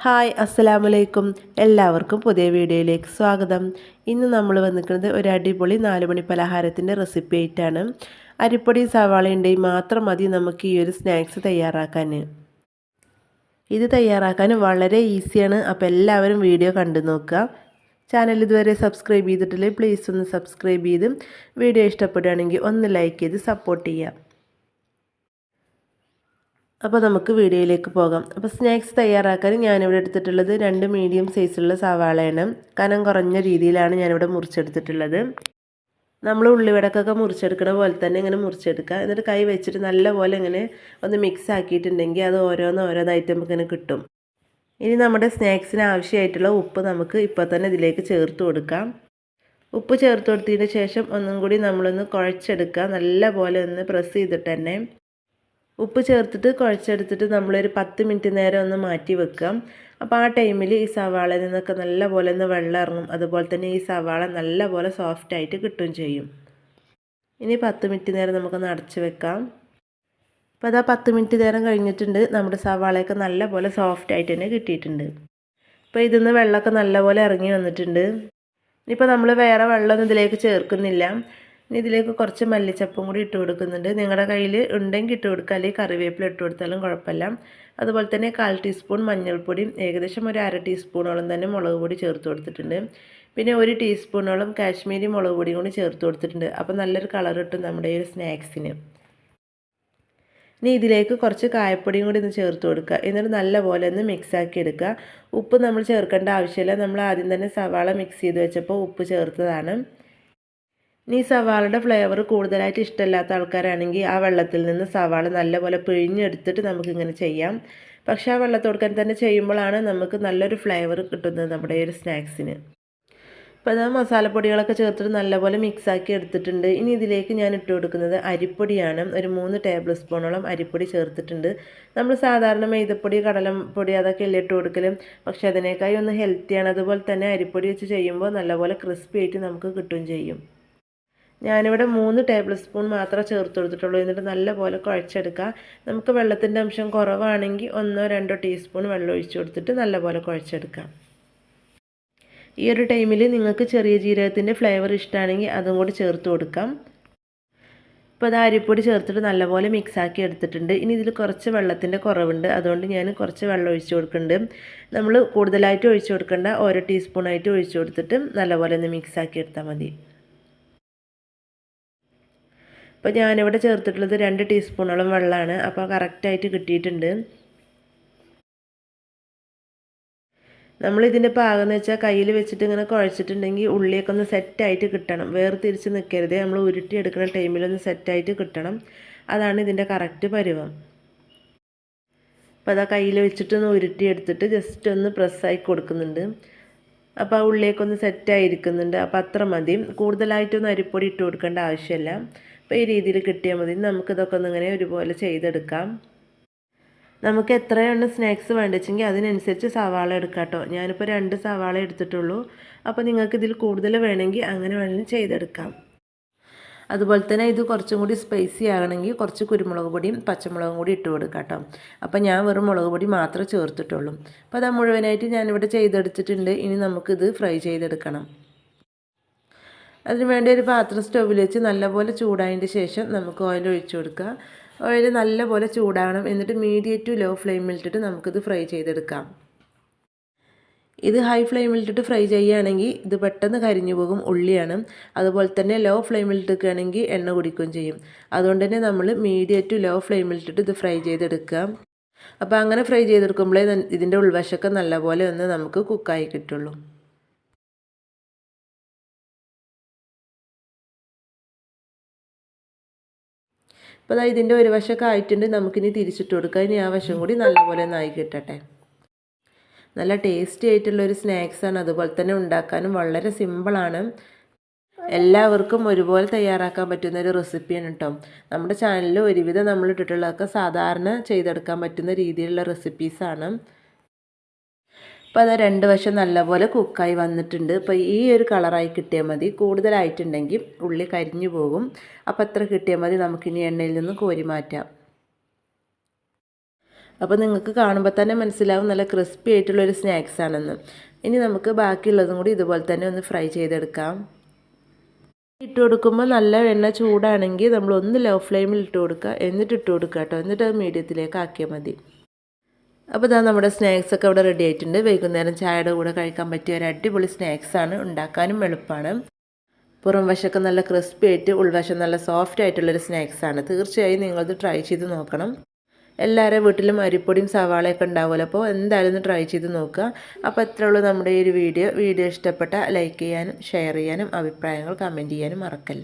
Hi അസ്സലാമലൈക്കും. എല്ലാവർക്കും പുതിയ വീഡിയോയിലേക്ക് സ്വാഗതം. ഇന്ന് നമ്മൾ വന്നിരിക്കുന്നത് ഒരു അടിപൊളി 4 മണി പലഹാരത്തിൻ്റെ റെസിപ്പി ആയിട്ടാണ്. അരിപ്പൊടി സവാളയുണ്ടെങ്കിൽ മാത്രം മതി നമുക്ക് ഈ ഒരു സ്നാക്സ് തയ്യാറാക്കാൻ. ഇത് തയ്യാറാക്കാൻ വളരെ ഈസിയാണ്. അപ്പോൾ എല്ലാവരും വീഡിയോ കണ്ടു നോക്കുക. ചാനൽ ഇതുവരെ സബ്സ്ക്രൈബ് ചെയ്തിട്ടില്ലെങ്കിൽ പ്ലീസ് ഒന്ന് സബ്സ്ക്രൈബ് ചെയ്ത് വീഡിയോ ഇഷ്ടപ്പെടുകയാണെങ്കിൽ ഒന്ന് ലൈക്ക് ചെയ്ത് സപ്പോർട്ട് ചെയ്യുക. അപ്പോൾ നമുക്ക് വീഡിയോയിലേക്ക് പോകാം. അപ്പോൾ സ്നാക്സ് തയ്യാറാക്കാൻ ഞാനിവിടെ എടുത്തിട്ടുള്ളത് 2 മീഡിയം സൈസുള്ള സവാളയാണ്. കനം കുറഞ്ഞ രീതിയിലാണ് ഞാനിവിടെ മുറിച്ചെടുത്തിട്ടുള്ളത്. നമ്മൾ ഉള്ളിവടക്കൊക്കെ മുറിച്ചെടുക്കുന്ന പോലെ തന്നെ ഇങ്ങനെ മുറിച്ചെടുക്കുക. എന്നിട്ട് കൈ വെച്ചിട്ട് നല്ലപോലെ ഇങ്ങനെ ഒന്ന് മിക്സ് ആക്കിയിട്ടുണ്ടെങ്കിൽ അത് ഓരോന്നായിട്ട് നമുക്ക് ഇങ്ങനെ കിട്ടും. ഇനി നമ്മുടെ സ്നാക്സിന് ആവശ്യമായിട്ടുള്ള ഉപ്പ് നമുക്ക് ഇപ്പോൾ തന്നെ ഇതിലേക്ക് ചേർത്ത് കൊടുക്കാം. ഉപ്പ് ചേർത്ത് കൊടുത്തതിന് ശേഷം ഒന്നും കൂടി നമ്മളൊന്ന് കുഴച്ചെടുക്കുക. നല്ലപോലെ ഒന്ന് പ്രസ് ചെയ്തിട്ട് തന്നെ ഉപ്പ് ചേർത്തിട്ട് കുഴച്ചെടുത്തിട്ട് നമ്മളൊരു 10 മിനിറ്റ് നേരം ഒന്ന് മാറ്റി വെക്കാം. അപ്പോൾ ആ ടൈമിൽ ഈ സവാളയിൽ നിന്നൊക്കെ നല്ലപോലെ ഒന്ന് വെള്ളം ഇറങ്ങും. അതുപോലെ തന്നെ ഈ സവാള നല്ലപോലെ സോഫ്റ്റായിട്ട് കിട്ടുകയും ചെയ്യും. ഇനി 10 മിനിറ്റ് നേരം നമുക്കൊന്ന് അടച്ച് വെക്കാം. അപ്പോൾ അതാ 10 മിനിറ്റ് നേരം കഴിഞ്ഞിട്ടുണ്ട്. നമ്മുടെ സവാളയൊക്കെ നല്ലപോലെ സോഫ്റ്റായിട്ട് തന്നെ കിട്ടിയിട്ടുണ്ട്. അപ്പോൾ ഇതിന്ന് വെള്ളമൊക്കെ നല്ലപോലെ ഇറങ്ങി വന്നിട്ടുണ്ട്. ഇനിയിപ്പോൾ നമ്മൾ വേറെ വെള്ളമൊന്നും ഇതിലേക്ക് ചേർക്കുന്നില്ല. ഇനി ഇതിലേക്ക് കുറച്ച് മല്ലിച്ചപ്പും കൂടി ഇട്ട് കൊടുക്കുന്നുണ്ട്. നിങ്ങളുടെ കയ്യിൽ ഉണ്ടെങ്കിൽ ഇട്ട് കൊടുക്കുക, അല്ലെങ്കിൽ കറിവേപ്പില ഇട്ട് കൊടുത്താലും കുഴപ്പമില്ല. അതുപോലെ തന്നെ 1/4 ടീസ്പൂൺ മഞ്ഞൾപ്പൊടിയും ഏകദേശം ഒരു 1/2 ടീസ്പൂണോളം തന്നെ മുളക് പൊടി ചേർത്ത് കൊടുത്തിട്ടുണ്ട്. പിന്നെ 1 ടീസ്പൂണോളം കാശ്മീരി മുളക് പൊടി കൂടി ചേർത്ത് കൊടുത്തിട്ടുണ്ട്. അപ്പോൾ നല്ലൊരു കളർ കിട്ടും നമ്മുടെ ഈ ഒരു സ്നാക്സിന്. ഇനി ഇതിലേക്ക് കുറച്ച് കായപ്പൊടിയും കൂടി ഒന്ന് ചേർത്ത് കൊടുക്കുക. എന്നിട്ട് നല്ലപോലെ ഒന്ന് മിക്സാക്കി എടുക്കുക. ഉപ്പ് നമ്മൾ ചേർക്കേണ്ട ആവശ്യമില്ല. നമ്മൾ ആദ്യം തന്നെ സവാള മിക്സ് ചെയ്ത് വെച്ചപ്പോൾ ഉപ്പ് ചേർത്തതാണ്. ഇനി സവാളയുടെ ഫ്ലേവർ കൂടുതലായിട്ട് ഇഷ്ടമില്ലാത്ത ആൾക്കാരാണെങ്കിൽ ആ വെള്ളത്തിൽ നിന്ന് സവാള നല്ലപോലെ പിഴിഞ്ഞെടുത്തിട്ട് നമുക്കിങ്ങനെ ചെയ്യാം. പക്ഷേ ആ വെള്ളത്തോടുക്കാൻ തന്നെ ചെയ്യുമ്പോഴാണ് നമുക്ക് നല്ലൊരു ഫ്ലേവർ കിട്ടുന്നത് നമ്മുടെ ഈ ഒരു സ്നാക്സിന്. അപ്പോൾ അത് മസാലപ്പൊടികളൊക്കെ ചേർത്തിട്ട് നല്ലപോലെ മിക്സാക്കി എടുത്തിട്ടുണ്ട്. ഇനി ഇതിലേക്ക് ഞാൻ ഇട്ട് കൊടുക്കുന്നത് അരിപ്പൊടിയാണ്. ഒരു 3 ടേബിൾ സ്പൂണോളം അരിപ്പൊടി ചേർത്തിട്ടുണ്ട്. നമ്മൾ സാധാരണ മൈദപ്പൊടി, കടലപ്പൊടി അതൊക്കെ അല്ലേ ഇട്ട് കൊടുക്കലും. പക്ഷേ അതിനേക്കായി ഒന്ന് ഹെൽത്തിയാണ്. അതുപോലെ തന്നെ അരിപ്പൊടി വെച്ച് ചെയ്യുമ്പോൾ നല്ലപോലെ ക്രിസ്പി ആയിട്ട് നമുക്ക് കിട്ടുകയും ചെയ്യും. ഞാനിവിടെ 3 ടേബിൾ സ്പൂൺ മാത്രമേ ചേർത്ത് കൊടുത്തിട്ടുള്ളൂ. എന്നിട്ട് നല്ലപോലെ കുഴച്ചെടുക്കുക. നമുക്ക് വെള്ളത്തിൻ്റെ അംശം കുറവാണെങ്കിൽ 1-2 ടീസ്പൂൺ വെള്ളം ഒഴിച്ച് കൊടുത്തിട്ട് നല്ലപോലെ കുഴച്ചെടുക്കാം. ഈ ഒരു ടൈമിൽ നിങ്ങൾക്ക് ചെറിയ ജീരകത്തിൻ്റെ ഫ്ലേവർ ഇഷ്ടമാണെങ്കിൽ അതും കൂടി ചേർത്ത് കൊടുക്കാം. ഇപ്പോൾ അത് അരിപ്പൊടി ചേർത്തിട്ട് നല്ലപോലെ മിക്സാക്കി എടുത്തിട്ടുണ്ട്. ഇനി ഇതിൽ കുറച്ച് വെള്ളത്തിൻ്റെ കുറവുണ്ട്. അതുകൊണ്ട് ഞാൻ കുറച്ച് വെള്ളം ഒഴിച്ച് കൊടുക്കുന്നുണ്ട്. നമ്മൾ കൂടുതലായിട്ട് ഒഴിച്ച് കൊടുക്കേണ്ട, ഓരോ ടീസ്പൂണായിട്ട് ഒഴിച്ച് കൊടുത്തിട്ട് നല്ലപോലെ ഒന്ന് മിക്സാക്കി എടുത്താൽ മതി. അപ്പോൾ ഞാനിവിടെ ചേർത്തിട്ടുള്ളത് 2 ടീസ്പൂണോളം വെള്ളമാണ്. അപ്പോൾ കറക്റ്റായിട്ട് കിട്ടിയിട്ടുണ്ട്. നമ്മളിതിൻ്റെ പാകം എന്ന് വെച്ചാൽ കയ്യിൽ വെച്ചിട്ട് ഇങ്ങനെ കുഴച്ചിട്ടുണ്ടെങ്കിൽ ഉള്ളിയൊക്കെ ഒന്ന് സെറ്റായിട്ട് കിട്ടണം. വേർതിരിച്ച് നിൽക്കരുത്. നമ്മൾ ഉരുട്ടിയെടുക്കുന്ന ടൈമിലൊന്ന് സെറ്റായിട്ട് കിട്ടണം. അതാണ് ഇതിൻ്റെ കറക്റ്റ് പരുവം. അപ്പോൾ അതാ കയ്യിൽ വെച്ചിട്ടൊന്ന് ഉരുട്ടിയെടുത്തിട്ട് ജസ്റ്റ് ഒന്ന് പ്രസ്സായി കൊടുക്കുന്നുണ്ട്. അപ്പോൾ ആ ഉള്ളിയൊക്കെ ഒന്ന് സെറ്റായിരിക്കുന്നുണ്ട്. അപ്പോൾ അത്ര മതി. കൂടുതലായിട്ടൊന്നും അരിപ്പൊടി ഇട്ട് കൊടുക്കേണ്ട ആവശ്യമില്ല. അപ്പോൾ ഈ രീതിയിൽ കിട്ടിയാൽ മതി. നമുക്കിതൊക്കെ ഒന്നിങ്ങനെ ഒരുപോലെ ചെയ്തെടുക്കാം. നമുക്ക് എത്രയാണ് സ്നാക്സ് വേണ്ടിച്ചെങ്കിൽ അതിനനുസരിച്ച് സവാള എടുക്കാം കേട്ടോ. ഞാനിപ്പോൾ 2 സവാള എടുത്തിട്ടുള്ളൂ. അപ്പോൾ നിങ്ങൾക്ക് ഇതിൽ കൂടുതൽ വേണമെങ്കിൽ അങ്ങനെ വേണമെങ്കിൽ ചെയ്തെടുക്കാം. അതുപോലെ തന്നെ ഇത് കുറച്ചും കൂടി സ്പൈസി ആകണമെങ്കിൽ കുറച്ച് കുരുമുളക് പൊടിയും പച്ചമുളകും കൂടി ഇട്ട് കൊടുക്കാം കേട്ടോ. അപ്പോൾ ഞാൻ വെറും മുളക് പൊടി മാത്രമേ ചേർത്തിട്ടുള്ളൂ. അപ്പോൾ അത് മുഴുവനായിട്ട് ഞാനിവിടെ ചെയ്തെടുത്തിട്ടുണ്ട്. ഇനി നമുക്കിത് ഫ്രൈ ചെയ്തെടുക്കണം. അതിന് വേണ്ടി ഒരു പാത്രം സ്റ്റൗവിൽ വെച്ച് നല്ലപോലെ ചൂടായതിൻ്റെ ശേഷം നമുക്ക് ഓയിൽ ഒഴിച്ചു കൊടുക്കുക. ഓയിൽ നല്ലപോലെ ചൂടാകണം. എന്നിട്ട് മീഡിയം ടു ലോ ഫ്ലെയിമിലിട്ടിട്ട് നമുക്കിത് ഫ്രൈ ചെയ്തെടുക്കാം. ഇത് ഹൈ ഫ്ലെയിമിലിട്ടിട്ട് ഫ്രൈ ചെയ്യുകയാണെങ്കിൽ ഇത് പെട്ടെന്ന് കരിഞ്ഞു പോകും, ഉള്ളിയാണ്. അതുപോലെ തന്നെ ലോ ഫ്ലെയിമിലിട്ടിക്കുകയാണെങ്കിൽ എണ്ണ കുടിക്കുകയും ചെയ്യും. അതുകൊണ്ട് തന്നെ നമ്മൾ മീഡിയം ടു ലോ ഫ്ലെയിമിലിട്ടിട്ട് ഇത് ഫ്രൈ ചെയ്തെടുക്കുക. അപ്പോൾ അങ്ങനെ ഫ്രൈ ചെയ്തെടുക്കുമ്പോഴേ ഇതിൻ്റെ ഉൾവശമൊക്കെ നല്ലപോലെ ഒന്ന് നമുക്ക് കുക്കായി കിട്ടുള്ളൂ. അപ്പോൾ അതായത് ഇതിൻ്റെ ഒരു വശമൊക്കെ ആയിട്ടുണ്ട്. നമുക്കിനി തിരിച്ചിട്ട് കൊടുക്കാം. ഇനി ആ വശം കൂടി നല്ലപോലെ ഒന്ന് ആയി കിട്ടട്ടെ. നല്ല ടേസ്റ്റി ആയിട്ടുള്ളൊരു സ്നാക്സാണ്. അതുപോലെ തന്നെ ഉണ്ടാക്കാനും വളരെ സിമ്പിളാണ്. എല്ലാവർക്കും ഒരുപോലെ തയ്യാറാക്കാൻ പറ്റുന്ന ഒരു റെസിപ്പിയാണ് കേട്ടോ. നമ്മുടെ ചാനലിൽ ഒരുവിധം നമ്മൾ ഇട്ടിട്ടുള്ളതൊക്കെ സാധാരണ ചെയ്തെടുക്കാൻ പറ്റുന്ന രീതിയിലുള്ള റെസിപ്പീസാണ്. അപ്പോൾ അത് 2 വശം നല്ലപോലെ കുക്കായി വന്നിട്ടുണ്ട്. അപ്പോൾ ഈ ഒരു കളറായി കിട്ടിയാൽ മതി. കൂടുതലായിട്ടുണ്ടെങ്കിൽ ഉള്ളി കരിഞ്ഞു പോകും. അപ്പോൾ അത്ര കിട്ടിയാൽ മതി. നമുക്കിനി എണ്ണയിൽ നിന്ന് കോരി മാറ്റാം. അപ്പോൾ നിങ്ങൾക്ക് കാണുമ്പോൾ തന്നെ മനസ്സിലാവും നല്ല ക്രിസ്പി ആയിട്ടുള്ളൊരു സ്നാക്സ് ആണെന്ന്. ഇനി നമുക്ക് ബാക്കിയുള്ളതും കൂടി ഇതുപോലെ തന്നെ ഒന്ന് ഫ്രൈ ചെയ്തെടുക്കാം. ഇട്ട് കൊടുക്കുമ്പോൾ നല്ല എണ്ണ ചൂടാണെങ്കിൽ നമ്മൾ ഒന്ന് ലോ ഫ്ലെയിമിൽ ഇട്ട് കൊടുക്കുക, എന്നിട്ട് ഇട്ട് കൊടുക്കുക കേട്ടോ. എന്നിട്ട് അത് മീഡിയത്തിലേക്ക് ആക്കിയാൽ മതി. അപ്പോൾ ഇതാ നമ്മുടെ സ്നാക്സൊക്കെ ഇവിടെ റെഡി ആയിട്ടുണ്ട്. വൈകുന്നേരം ചായയുടെ കൂടെ കഴിക്കാൻ പറ്റിയ ഒരു അടിപൊളി സ്നാക്സാണ്. ഉണ്ടാക്കാനും എളുപ്പമാണ്. പുറം വശമൊക്കെ നല്ല ക്രിസ്പി ആയിട്ട് ഉൾവശം നല്ല സോഫ്റ്റ് ആയിട്ടുള്ളൊരു സ്നാക്സാണ്. തീർച്ചയായും നിങ്ങളത് ട്രൈ ചെയ്ത് നോക്കണം. എല്ലാവരുടെ വീട്ടിലും അരിപ്പൊടിയും സവാളയൊക്കെ ഉണ്ടാവുമല്ലോ, അപ്പോൾ എന്തായാലും ഒന്ന് ട്രൈ ചെയ്ത് നോക്കുക. അപ്പോൾ അത്രേ ഉള്ളൂ നമ്മുടെ ഈ ഒരു വീഡിയോ ഇഷ്ടപ്പെട്ട ലൈക്ക് ചെയ്യാനും ഷെയർ ചെയ്യാനും അഭിപ്രായങ്ങൾ കമൻറ്റ് ചെയ്യാനും മറക്കല്ല.